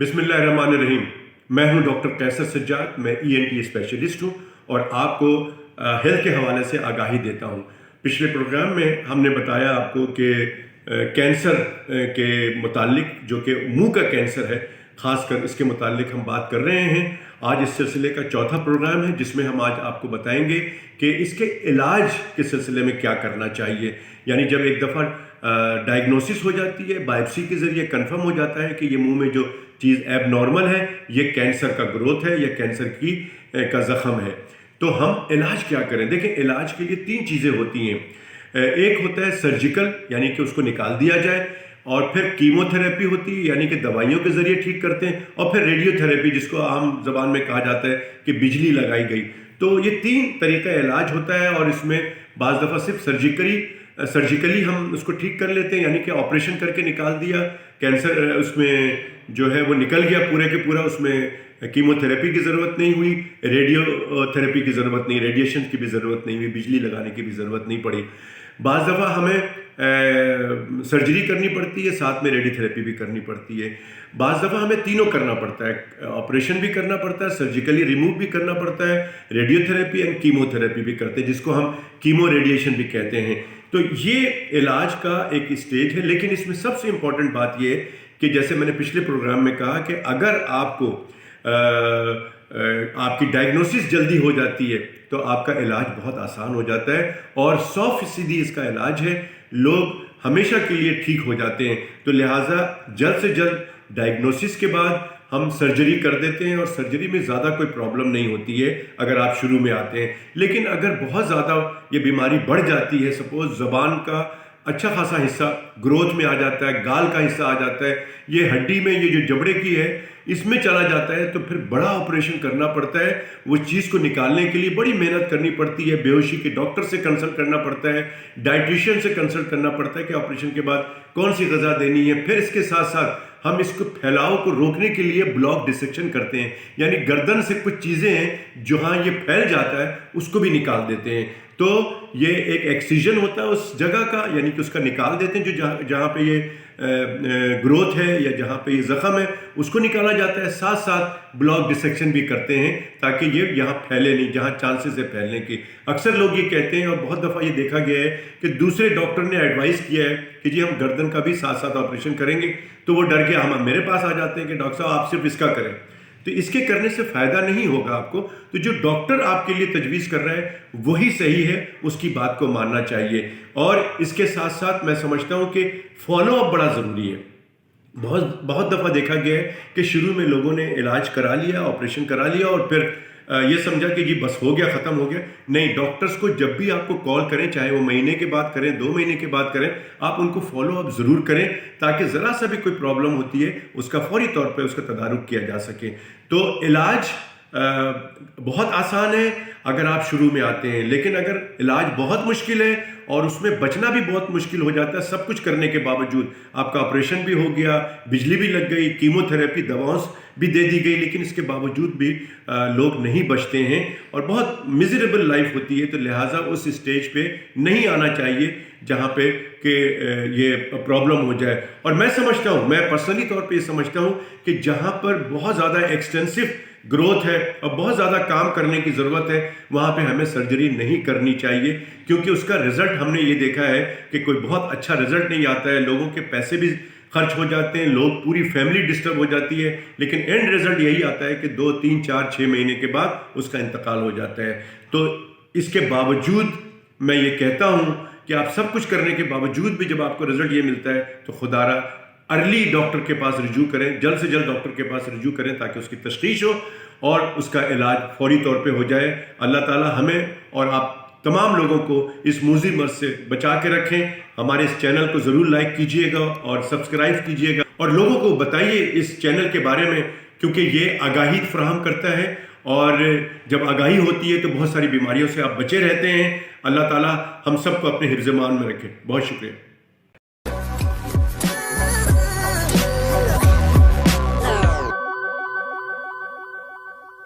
बिस्मिल्लाहिर्रहमानिर्रहीम। मैं हूं डॉक्टर कैसर सज्जाद। मैं ENT स्पेशलिस्ट हूं और आपको हेल्थ के हवाले से आगाही देता हूं। पिछले प्रोग्राम में हमने बताया आपको कि कैंसर के मुतालिक, जो कि मुंह का कैंसर है, ख़ासकर इसके मुतालिक हम बात कर रहे हैं। आज इस सिलसिले का चौथा प्रोग्राम है, जिसमें हम आज आपको बताएंगे कि इसके इलाज के सिलसिले में क्या करना चाहिए। यानी जब एक दफ़ा डायग्नोसिस हो जाती है, बायोप्सी के ज़रिए कंफर्म हो जाता है कि ये मुंह में जो चीज़ एब नॉर्मल है, ये कैंसर का ग्रोथ है या कैंसर का ज़ख़म है, तो हम इलाज क्या करें। देखिए, इलाज के लिए 3 चीज़ें होती हैं। एक होता है सर्जिकल, यानी कि उसको निकाल दिया जाए, और फिर कीमोथेरेपी होती है, यानी कि दवाइयों के ज़रिए ठीक करते हैं, और फिर रेडियोथेरेपी, जिसको आम ज़बान में कहा जाता है कि बिजली लगाई गई। तो ये 3 तरीका इलाज होता है, और इसमें बाज़ दफ़ा सिर्फ सर्जिकली हम उसको ठीक कर लेते हैं, यानी कि ऑपरेशन करके निकाल दिया कैंसर, उसमें जो है वो निकल गया पूरे के पूरा, उसमें कीमोथेरेपी की ज़रूरत नहीं हुई, रेडियोथेरेपी की ज़रूरत नहीं, रेडिएशन की भी ज़रूरत नहीं हुई, बिजली लगाने की भी ज़रूरत नहीं पड़ी। बाज़ दफ़ा हमें सर्जरी करनी पड़ती है, साथ में रेडियोथेरेपी भी करनी पड़ती है। बाज़ दफ़ा हमें तीनों करना पड़ता है, ऑपरेशन भी करना पड़ता है, सर्जिकली रिमूव भी करना पड़ता है, रेडियोथेरेपी एंड कीमोथेरेपी भी करते हैं, जिसको हम कीमो रेडिएशन भी कहते हैं। तो ये इलाज का एक स्टेज है। लेकिन इसमें सबसे इम्पॉर्टेंट बात ये है कि जैसे मैंने पिछले प्रोग्राम में कहा कि अगर आपको आपकी डायग्नोसिस जल्दी हो जाती है तो आपका इलाज बहुत आसान हो जाता है, और 100% इसका इलाज है। लोग हमेशा के लिए ठीक हो जाते हैं। तो लिहाजा जल्द से जल्द डायग्नोसिस के बाद हम सर्जरी कर देते हैं, और सर्जरी में ज़्यादा कोई प्रॉब्लम नहीं होती है अगर आप शुरू में आते हैं। लेकिन अगर बहुत ज़्यादा ये बीमारी बढ़ जाती है, सपोज़ ज़बान का अच्छा खासा हिस्सा ग्रोथ में आ जाता है, गाल का हिस्सा आ जाता है, ये हड्डी में, ये जो जबड़े की है, इसमें चला जाता है, तो फिर बड़ा ऑपरेशन करना पड़ता है। वो चीज़ को निकालने के लिए बड़ी मेहनत करनी पड़ती है, बेहोशी के डॉक्टर से कंसल्ट करना पड़ता है, डाइटिशियन से कंसल्ट करना पड़ता है कि ऑपरेशन के बाद कौन सी ग़िज़ा देनी है। फिर इसके साथ साथ हम इसको फैलाव को रोकने के लिए ब्लॉक डिसेक्शन करते हैं, यानी गर्दन से कुछ चीज़ें हैं जहाँ ये फैल जाता है उसको भी निकाल देते हैं। तो ये एक एक्सीजन होता है उस जगह का, यानी कि उसका निकाल देते हैं, जो जहाँ पे ये ग्रोथ है या जहाँ पे ये ज़ख़म है उसको निकाला जाता है। साथ साथ ब्लॉक डिसेक्शन भी करते हैं ताकि ये यहाँ फैले नहीं, जहाँ चांसेस है फैलने की। अक्सर लोग ये कहते हैं, और बहुत दफ़ा ये देखा गया है कि दूसरे डॉक्टर ने एडवाइस किया है कि जी हम गर्दन का भी साथ साथ ऑपरेशन करेंगे, तो वो डर के हम मेरे पास आ जाते हैं कि डॉक्टर साहब आप सिर्फ इसका करें। तो इसके करने से फ़ायदा नहीं होगा आपको। तो जो डॉक्टर आपके लिए तजवीज़ कर रहा है वही सही है, उसकी बात को मानना चाहिए। और इसके साथ साथ मैं समझता हूँ कि फॉलोअप बड़ा ज़रूरी है। बहुत दफ़ा देखा गया है कि शुरू में लोगों ने इलाज करा लिया, ऑपरेशन करा लिया, और फिर ये समझा कि जी बस हो गया, ख़त्म हो गया। नहीं, डॉक्टर्स को जब भी आपको कॉल करें, चाहे वो महीने के बाद करें, 2 महीने के बाद करें, आप उनको फॉलो अप ज़रूर करें, ताकि ज़रा सा भी कोई प्रॉब्लम होती है उसका फौरी तौर पे उसका तदारुक किया जा सके। तो इलाज बहुत आसान है अगर आप शुरू में आते हैं, लेकिन अगर इलाज बहुत मुश्किल है और उसमें बचना भी बहुत मुश्किल हो जाता है, सब कुछ करने के बावजूद, आपका ऑपरेशन भी हो गया, बिजली भी लग गई, कीमोथेरेपी दवाओं भी दे दी गई, लेकिन इसके बावजूद भी लोग नहीं बचते हैं और बहुत मिजरेबल लाइफ होती है। तो लिहाजा उस स्टेज पे नहीं आना चाहिए जहाँ पे कि ये प्रॉब्लम हो जाए। और मैं समझता हूँ, मैं पर्सनली तौर पे ये समझता हूँ कि जहाँ पर बहुत ज़्यादा एक्सटेंसिव ग्रोथ है और बहुत ज़्यादा काम करने की ज़रूरत है, वहाँ पे हमें सर्जरी नहीं करनी चाहिए, क्योंकि उसका रिज़ल्ट हमने ये देखा है कि कोई बहुत अच्छा रिज़ल्ट नहीं आता है। लोगों के पैसे भी खर्च हो जाते हैं, लोग, पूरी फैमिली डिस्टर्ब हो जाती है, लेकिन एंड रिज़ल्ट यही आता है कि 2, 3, 4, 6 महीने के बाद उसका इंतकाल हो जाता है। तो इसके बावजूद मैं ये कहता हूँ कि आप सब कुछ करने के बावजूद भी जब आपको रिज़ल्ट ये मिलता है तो खुदारा अर्ली डॉक्टर के पास रिजू करें, जल्द से जल्द डॉक्टर के पास रिजू करें, ताकि उसकी तशख़ीस हो और उसका इलाज फौरी तौर पे हो जाए। अल्लाह ताला हमें और आप तमाम लोगों को इस मूज़ी मर्ज़ से बचा के रखें। हमारे इस चैनल को ज़रूर लाइक कीजिएगा और सब्सक्राइब कीजिएगा, और लोगों को बताइए इस चैनल के बारे में, क्योंकि ये आगाही फराहम करता है, और जब आगाही होती है तो बहुत सारी बीमारियों से आप बचे रहते हैं। अल्लाह ताला हम सबको अपने हिफ्ज़-ए-मान में रखे। बहुत शुक्रिया।